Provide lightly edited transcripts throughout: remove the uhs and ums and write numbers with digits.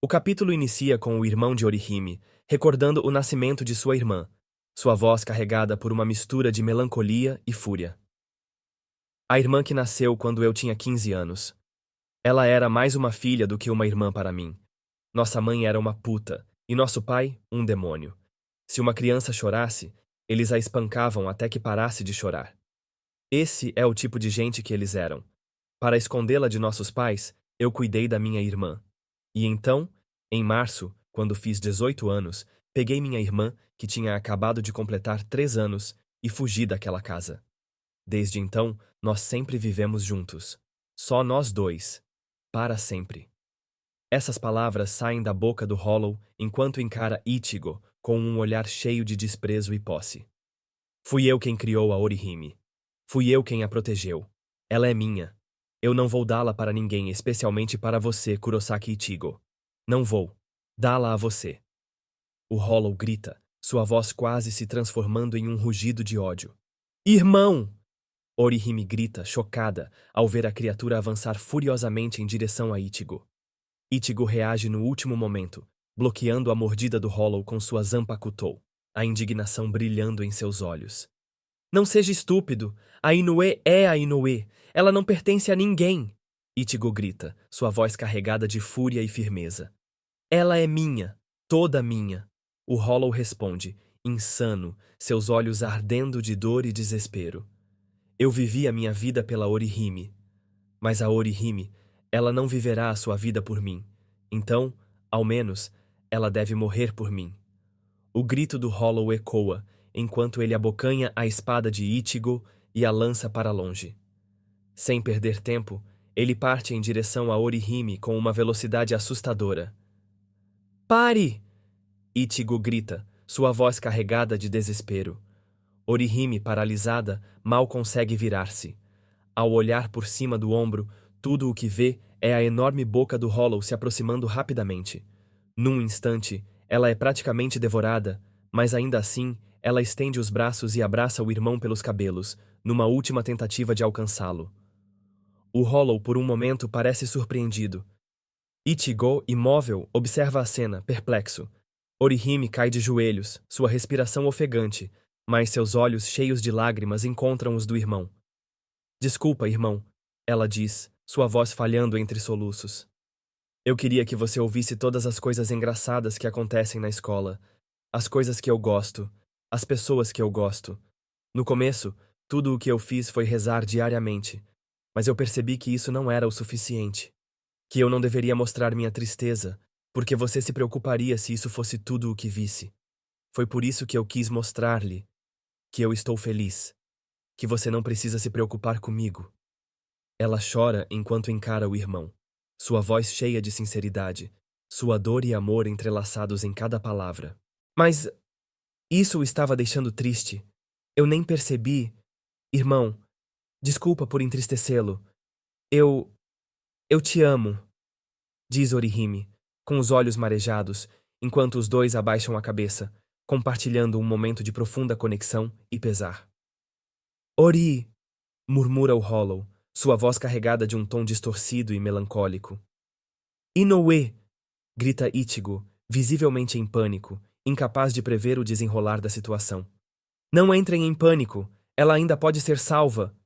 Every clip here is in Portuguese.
O capítulo inicia com o irmão de Orihime, recordando o nascimento de sua irmã, sua voz carregada por uma mistura de melancolia e fúria. A irmã que nasceu quando eu tinha 15 anos. Ela era mais uma filha do que uma irmã para mim. Nossa mãe era uma puta, e nosso pai, um demônio. Se uma criança chorasse, eles a espancavam até que parasse de chorar. Esse é o tipo de gente que eles eram. Para escondê-la de nossos pais, eu cuidei da minha irmã. E então, em março, quando fiz 18 anos, peguei minha irmã, que tinha acabado de completar 3 anos, e fugi daquela casa. Desde então, nós sempre vivemos juntos. Só nós dois. Para sempre. Essas palavras saem da boca do Hollow enquanto encara Ichigo com um olhar cheio de desprezo e posse. Fui eu quem criou a Orihime. Fui eu quem a protegeu. Ela é minha. Eu não vou dá-la para ninguém, especialmente para você, Kurosaki Ichigo. Não vou dá-la a você. O Hollow grita, sua voz quase se transformando em um rugido de ódio. Irmão! Orihime grita, chocada, ao ver a criatura avançar furiosamente em direção a Ichigo. Ichigo reage no último momento, bloqueando a mordida do Hollow com sua Zanpakutou, a indignação brilhando em seus olhos. Não seja estúpido! A Inoue é a Inoue! Ela não pertence a ninguém! Ichigo grita, sua voz carregada de fúria e firmeza. Ela é minha, toda minha! O Hollow responde, insano, seus olhos ardendo de dor e desespero. Eu vivi a minha vida pela Orihime. Mas a Orihime, ela não viverá a sua vida por mim. Então, ao menos, ela deve morrer por mim. O grito do Hollow ecoa, enquanto ele abocanha a espada de Ichigo e a lança para longe. Sem perder tempo, ele parte em direção a Orihime com uma velocidade assustadora. Pare! Ichigo grita, sua voz carregada de desespero. Orihime, paralisada, mal consegue virar-se. Ao olhar por cima do ombro, tudo o que vê é a enorme boca do Hollow se aproximando rapidamente. Num instante, ela é praticamente devorada, mas ainda assim, ela estende os braços e abraça o irmão pelos cabelos, numa última tentativa de alcançá-lo. O Hollow, por um momento, parece surpreendido. Ichigo, imóvel, observa a cena, perplexo. Orihime cai de joelhos, sua respiração ofegante, mas seus olhos cheios de lágrimas encontram os do irmão. Desculpa, irmão, ela diz, sua voz falhando entre soluços. Eu queria que você ouvisse todas as coisas engraçadas que acontecem na escola, as coisas que eu gosto, as pessoas que eu gosto. No começo, tudo o que eu fiz foi rezar diariamente, mas eu percebi que isso não era o suficiente, que eu não deveria mostrar minha tristeza, porque você se preocuparia se isso fosse tudo o que visse. Foi por isso que eu quis mostrar-lhe que eu estou feliz, que você não precisa se preocupar comigo. Ela chora enquanto encara o irmão, sua voz cheia de sinceridade, sua dor e amor entrelaçados em cada palavra. Mas isso o estava deixando triste. Eu nem percebi. Irmão, desculpa por entristecê-lo. Eu te amo, diz Orihime, com os olhos marejados, enquanto os dois abaixam a cabeça, compartilhando um momento de profunda conexão e pesar. Ori! Murmura o Hollow, sua voz carregada de um tom distorcido e melancólico. Inoue! Grita Ichigo, visivelmente em pânico, incapaz de prever o desenrolar da situação. Não entrem em pânico, ela ainda pode ser salva,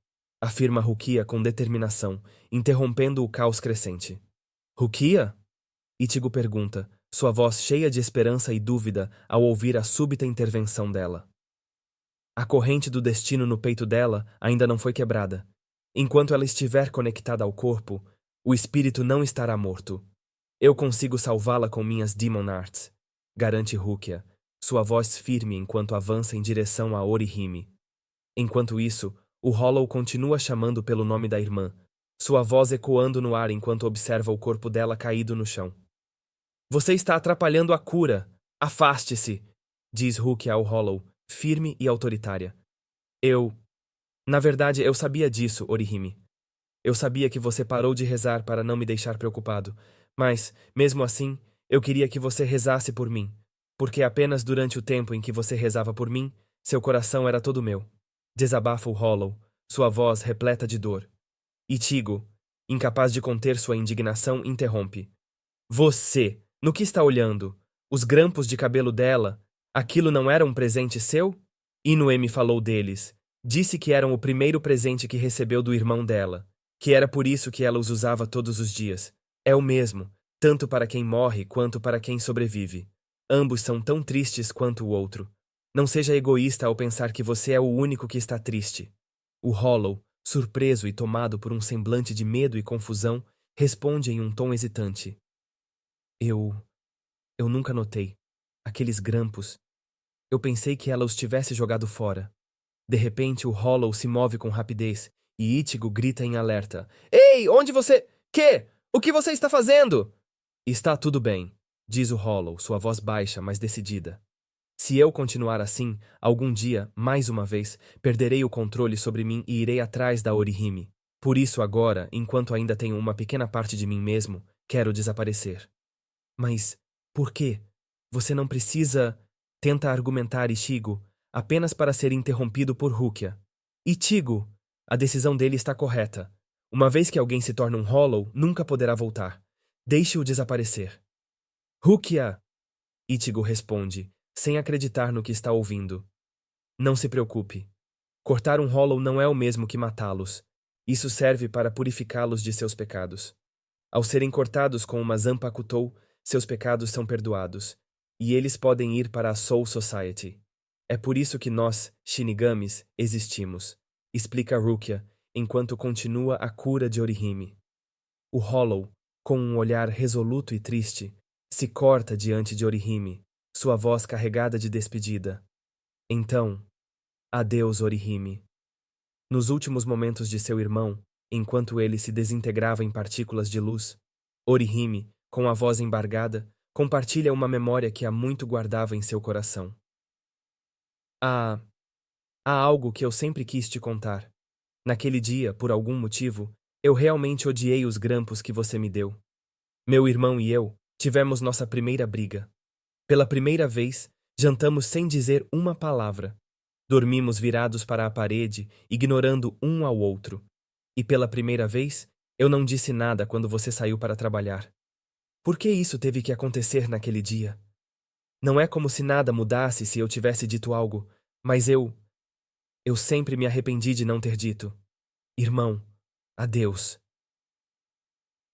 afirma Rukia com determinação, interrompendo o caos crescente. Rukia? Ichigo pergunta, sua voz cheia de esperança e dúvida ao ouvir a súbita intervenção dela. A corrente do destino no peito dela ainda não foi quebrada. Enquanto ela estiver conectada ao corpo, o espírito não estará morto. Eu consigo salvá-la com minhas Demon Arts, garante Rukia, sua voz firme enquanto avança em direção a Orihime. Enquanto isso, o Hollow continua chamando pelo nome da irmã, sua voz ecoando no ar enquanto observa o corpo dela caído no chão. Você está atrapalhando a cura. Afaste-se, diz Rukia ao Hollow, firme e autoritária. Na verdade, eu sabia disso, Orihime. Eu sabia que você parou de rezar para não me deixar preocupado, mas, mesmo assim, eu queria que você rezasse por mim, porque apenas durante o tempo em que você rezava por mim, seu coração era todo meu. Desabafa o Hollow, sua voz repleta de dor. Ichigo, incapaz de conter sua indignação, interrompe. Você No que está olhando? Os grampos de cabelo dela? Aquilo não era um presente seu? Inoue me falou deles. Disse que eram o primeiro presente que recebeu do irmão dela, que era por isso que ela os usava todos os dias. É o mesmo, tanto para quem morre quanto para quem sobrevive. Ambos são tão tristes quanto o outro. Não seja egoísta ao pensar que você é o único que está triste. O Hollow, surpreso e tomado por um semblante de medo e confusão, responde em um tom hesitante. Eu nunca notei. Aqueles grampos. Eu pensei que ela os tivesse jogado fora. De repente, o Hollow se move com rapidez e Ichigo grita em alerta. Ei, onde você... Quê? O que você está fazendo? Está tudo bem, diz o Hollow, sua voz baixa, mas decidida. Se eu continuar assim, algum dia, mais uma vez, perderei o controle sobre mim e irei atrás da Orihime. Por isso agora, enquanto ainda tenho uma pequena parte de mim mesmo, quero desaparecer. Mas por quê? Você não precisa... Tenta argumentar Ichigo, apenas para ser interrompido por Rukia. Ichigo, a decisão dele está correta. Uma vez que alguém se torna um Hollow, nunca poderá voltar. Deixe-o desaparecer. Rukia! Ichigo responde, sem acreditar no que está ouvindo. Não se preocupe. Cortar um Hollow não é o mesmo que matá-los. Isso serve para purificá-los de seus pecados. Ao serem cortados com uma Zanpakutou, seus pecados são perdoados, e eles podem ir para a Soul Society. É por isso que nós, Shinigamis, existimos, explica Rukia, enquanto continua a cura de Orihime. O Hollow, com um olhar resoluto e triste, se corta diante de Orihime, sua voz carregada de despedida. Então, adeus, Orihime. Nos últimos momentos de seu irmão, enquanto ele se desintegrava em partículas de luz, Orihime, com a voz embargada, compartilha uma memória que há muito guardava em seu coração. Há algo que eu sempre quis te contar. Naquele dia, por algum motivo, eu realmente odiei os grampos que você me deu. Meu irmão e eu tivemos nossa primeira briga. Pela primeira vez, jantamos sem dizer uma palavra. Dormimos virados para a parede, ignorando um ao outro. E pela primeira vez, eu não disse nada quando você saiu para trabalhar. Por que isso teve que acontecer naquele dia? Não é como se nada mudasse se eu tivesse dito algo, mas eu sempre me arrependi de não ter dito. Irmão, adeus.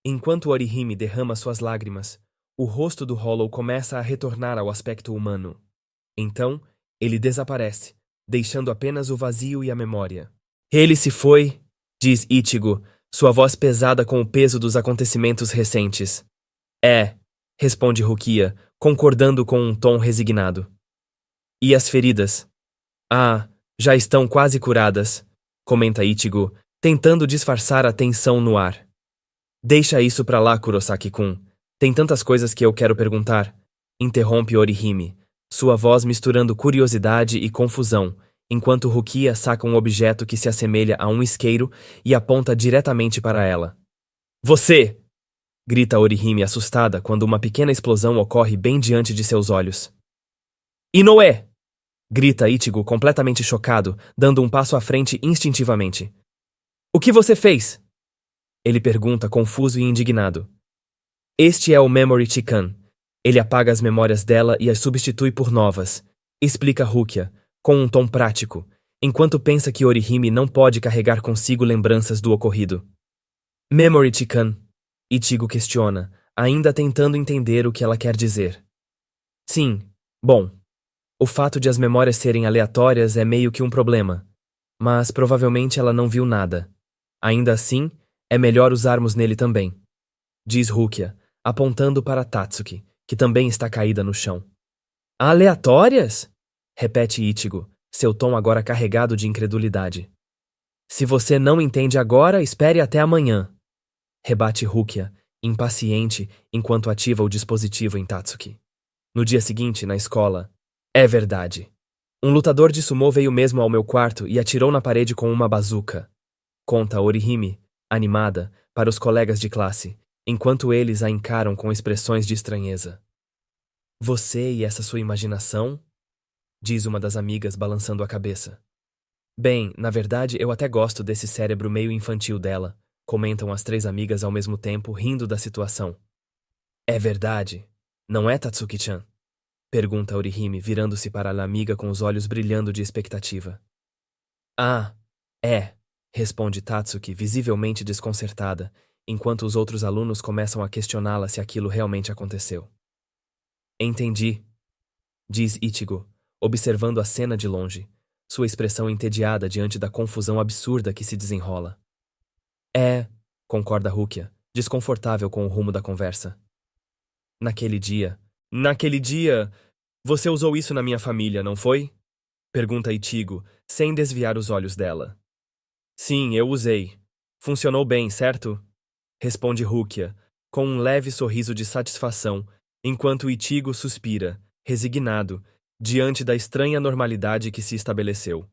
Enquanto Orihime derrama suas lágrimas, o rosto do Hollow começa a retornar ao aspecto humano. Então, ele desaparece, deixando apenas o vazio e a memória. Ele se foi, diz Ichigo, sua voz pesada com o peso dos acontecimentos recentes. É, responde Rukia, concordando com um tom resignado. E as feridas? Ah, já estão quase curadas, comenta Ichigo, tentando disfarçar a tensão no ar. Deixa isso pra lá, Kurosaki-kun. Tem tantas coisas que eu quero perguntar, interrompe Orihime, sua voz misturando curiosidade e confusão, enquanto Rukia saca um objeto que se assemelha a um isqueiro e aponta diretamente para ela. Você! Grita Orihime assustada quando uma pequena explosão ocorre bem diante de seus olhos. Inoue! Grita Ichigo completamente chocado, dando um passo à frente instintivamente. O que você fez? Ele pergunta confuso e indignado. Este é o Memory Chikan. Ele apaga as memórias dela e as substitui por novas, explica Rukia, com um tom prático, enquanto pensa que Orihime não pode carregar consigo lembranças do ocorrido. Memory Chikan, Ichigo questiona, ainda tentando entender o que ela quer dizer. Sim, bom, o fato de as memórias serem aleatórias é meio que um problema, mas provavelmente ela não viu nada. Ainda assim, é melhor usarmos nele também, diz Rukia, apontando para Tatsuki, que também está caída no chão. Aleatórias? Repete Ichigo, seu tom agora carregado de incredulidade. Se você não entende agora, espere até amanhã, rebate Rukia, impaciente enquanto ativa o dispositivo em Tatsuki. No dia seguinte, na escola, é verdade. Um lutador de sumô veio mesmo ao meu quarto e atirou na parede com uma bazuca, conta Orihime, animada, para os colegas de classe, enquanto eles a encaram com expressões de estranheza. Você e essa sua imaginação? Diz uma das amigas balançando a cabeça. Bem, na verdade eu até gosto desse cérebro meio infantil dela, comentam as três amigas ao mesmo tempo, rindo da situação. É verdade, Não é, Tatsuki-chan? Pergunta Orihime, virando-se para a amiga com os olhos brilhando de expectativa. Ah, é, responde Tatsuki, visivelmente desconcertada, enquanto os outros alunos começam a questioná-la se aquilo realmente aconteceu. Entendi, diz Ichigo, observando a cena de longe, sua expressão entediada diante da confusão absurda que se desenrola. É, concorda Rukia, desconfortável com o rumo da conversa. Naquele dia, você usou isso na minha família, não foi? Pergunta Ichigo, sem desviar os olhos dela. Sim, eu usei. Funcionou bem, certo? Responde Rukia, com um leve sorriso de satisfação, enquanto Ichigo suspira, resignado, diante da estranha normalidade que se estabeleceu.